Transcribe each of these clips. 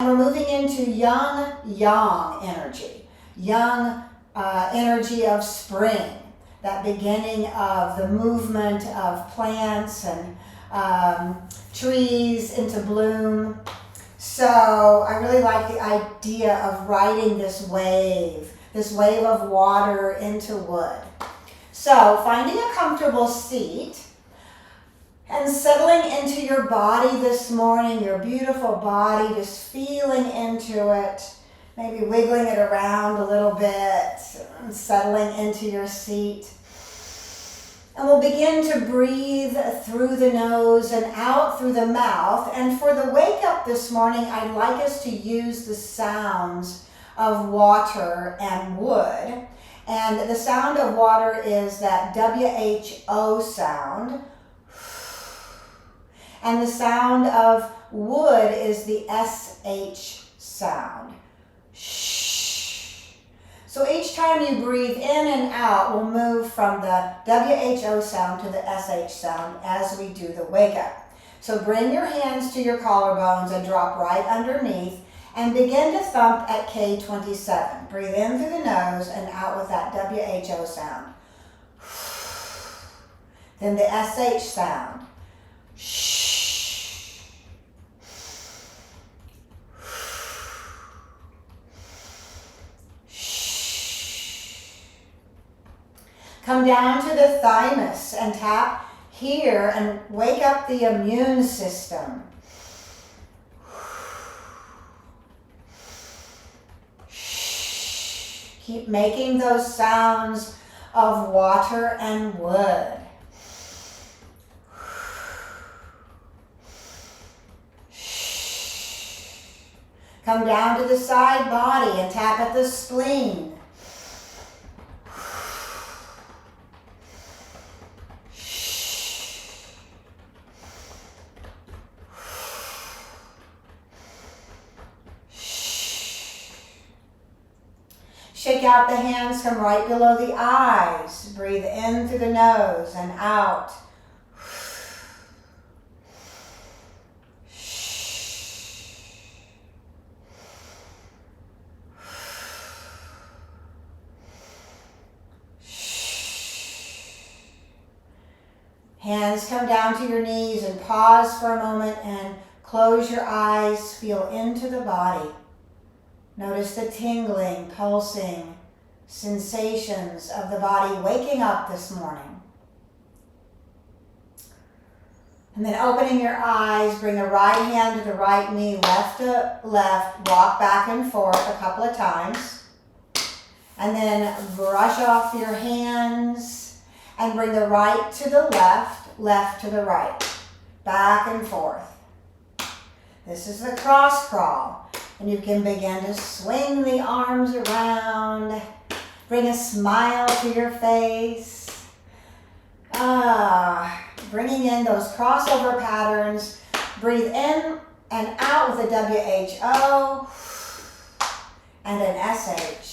We're moving into yang energy. Yang energy of spring. That beginning of the movement of plants and trees into bloom. So I really like the idea of riding this wave of water into wood. So finding a comfortable seat and settling into your body this morning, your beautiful body, just feeling into it, maybe wiggling it around a little bit, and settling into your seat. And we'll begin to breathe through the nose and out through the mouth. And for the wake up this morning, I'd like us to use the sounds of water and wood. And the sound of water is that WHO sound. And the sound of wood is the SH sound. Shh. So each time you breathe in and out, we'll move from the WHO sound to the SH sound as we do the wake up. So bring your hands to your collarbones and drop right underneath and begin to thump at K27. Breathe in through the nose and out with that WHO sound. Then the SH sound. Shh. Come down to the thymus and tap here and wake up the immune system. Keep making those sounds of water and wood. Come down to the side body and tap at the spleen. Shake out the hands, come right below the eyes. Breathe in through the nose and out. Hands come down to your knees and pause for a moment and close your eyes. Feel into the body. Notice the tingling, pulsing sensations of the body waking up this morning. And then opening your eyes, bring the right hand to the right knee, left to left, rock back and forth a couple of times. And then brush off your hands and bring the right to the left, left to the right, back and forth. This is the cross crawl. And you can begin to swing the arms around. Bring a smile to your face. Bringing in those crossover patterns. Breathe in and out with a WHO and an SH.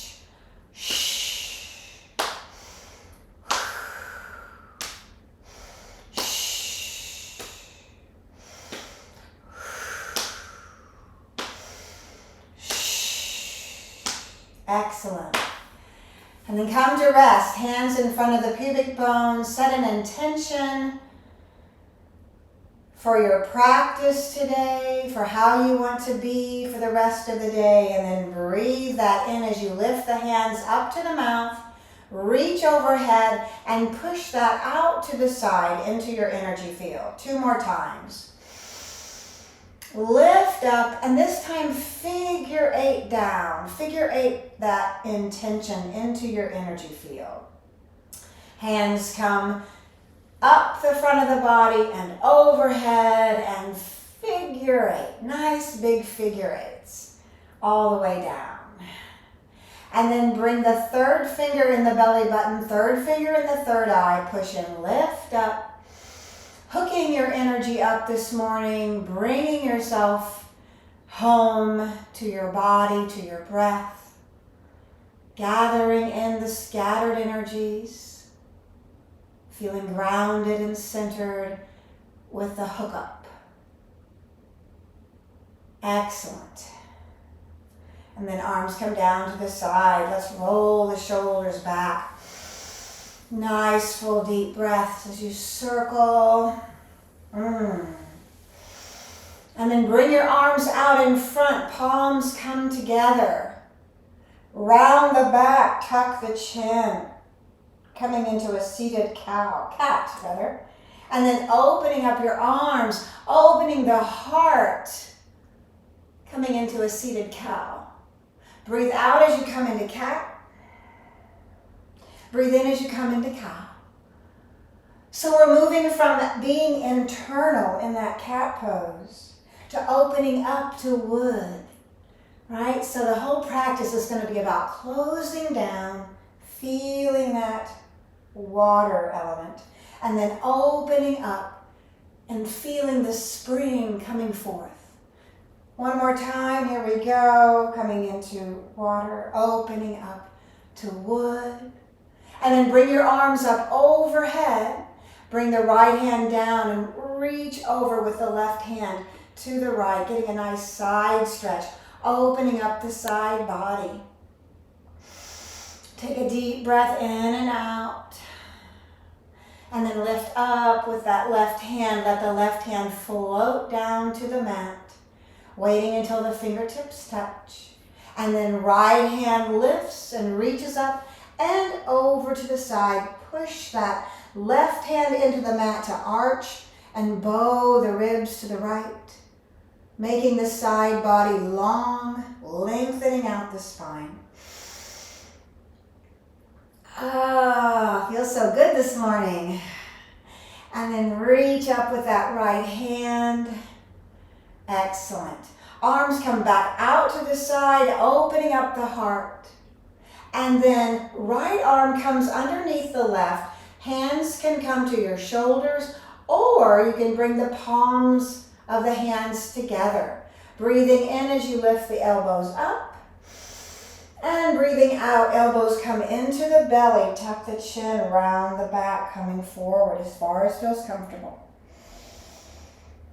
Excellent. And then come to rest. Hands in front of the pubic bone. Set an intention for your practice today, for how you want to be for the rest of the day. And then breathe that in as you lift the hands up to the mouth. Reach overhead and push that out to the side into your energy field. 2 more times. Lift up, and this time figure 8 down. Figure 8 that intention into your energy field. Hands come up the front of the body and overhead and figure 8. Nice big figure 8s all the way down. And then bring the 3rd finger in the belly button, 3rd finger in the 3rd eye. Push and lift up. Hooking your energy up this morning, bringing yourself home to your body, to your breath, gathering in the scattered energies, feeling grounded and centered with the hookup. Excellent. And then arms come down to the side. Let's roll the shoulders back. Nice full deep breaths as you circle. And then bring your arms out in front. Palms come together. Round the back, tuck the chin. Coming into a seated cat rather. And then opening up your arms, opening the heart. Coming into a seated cow. Breathe out as you come into cat. Breathe in as you come into cow. So we're moving from being internal in that cat pose to opening up to wood, right? So the whole practice is going to be about closing down, feeling that water element, and then opening up and feeling the spring coming forth. One more time, here we go. Coming into water, opening up to wood. And then bring your arms up overhead. Bring the right hand down and reach over with the left hand to the right, getting a nice side stretch, opening up the side body. Take a deep breath in and out. And then lift up with that left hand. Let the left hand float down to the mat. Waiting until the fingertips touch. And then right hand lifts and reaches up and over to the side. Push that left hand into the mat to arch and bow the ribs to the right. Making the side body long, lengthening out the spine. Feels so good this morning. And then reach up with that right hand. Excellent. Arms come back out to the side, opening up the heart. And then right arm comes underneath the left. Hands can come to your shoulders, or you can bring the palms of the hands together. Breathing in as you lift the elbows up. And breathing out, elbows come into the belly. Tuck the chin, round the back, coming forward as far as feels comfortable.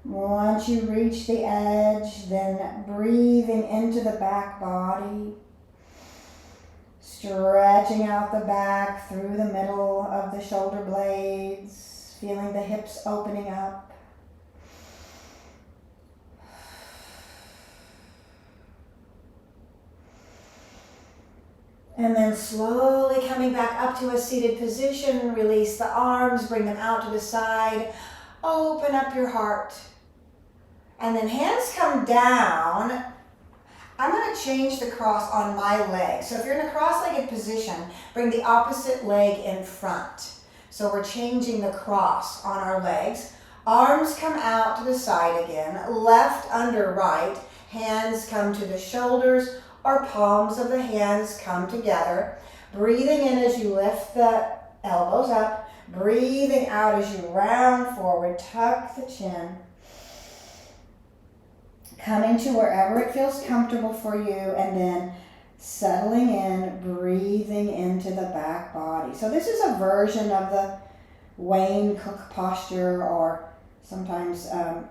Once you reach the edge, then breathing into the back body. Stretching out the back through the middle of the shoulder blades. Feeling the hips opening up. And then slowly coming back up to a seated position. Release the arms, bring them out to the side. Open up your heart. And then hands come down. I'm going to change the cross on my leg. So if you're in a cross-legged position, bring the opposite leg in front. So we're changing the cross on our legs. Arms come out to the side again. Left under right. Hands come to the shoulders or palms of the hands come together. Breathing in as you lift the elbows up. Breathing out as you round forward. Tuck the chin. Coming to wherever it feels comfortable for you, and then settling in, breathing into the back body. So this is a version of the Wayne Cook posture, or sometimes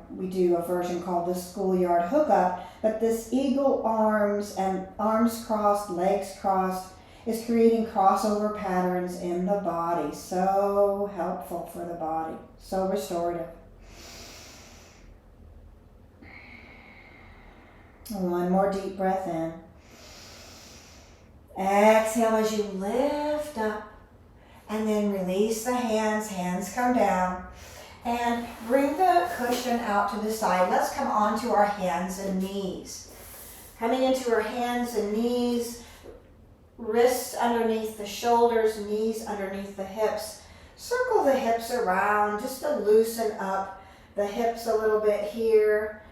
we do a version called the schoolyard hookup, but this eagle arms and arms crossed, legs crossed, is creating crossover patterns in the body. So helpful for the body, so restorative. One more deep breath in. Exhale as you lift up and then release the hands. Hands come down and bring the cushion out to the side. Let's come onto our hands and knees. Coming into our hands and knees, wrists underneath the shoulders, knees underneath the hips. Circle the hips around just to loosen up the hips a little bit here.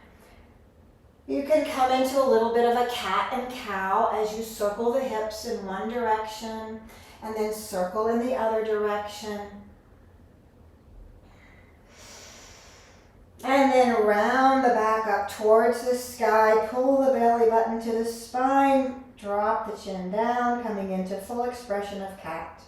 You can come into a little bit of a cat and cow as you circle the hips in one direction and then circle in the other direction. And then round the back up towards the sky. Pull the belly button to the spine. Drop the chin down, coming into full expression of cat.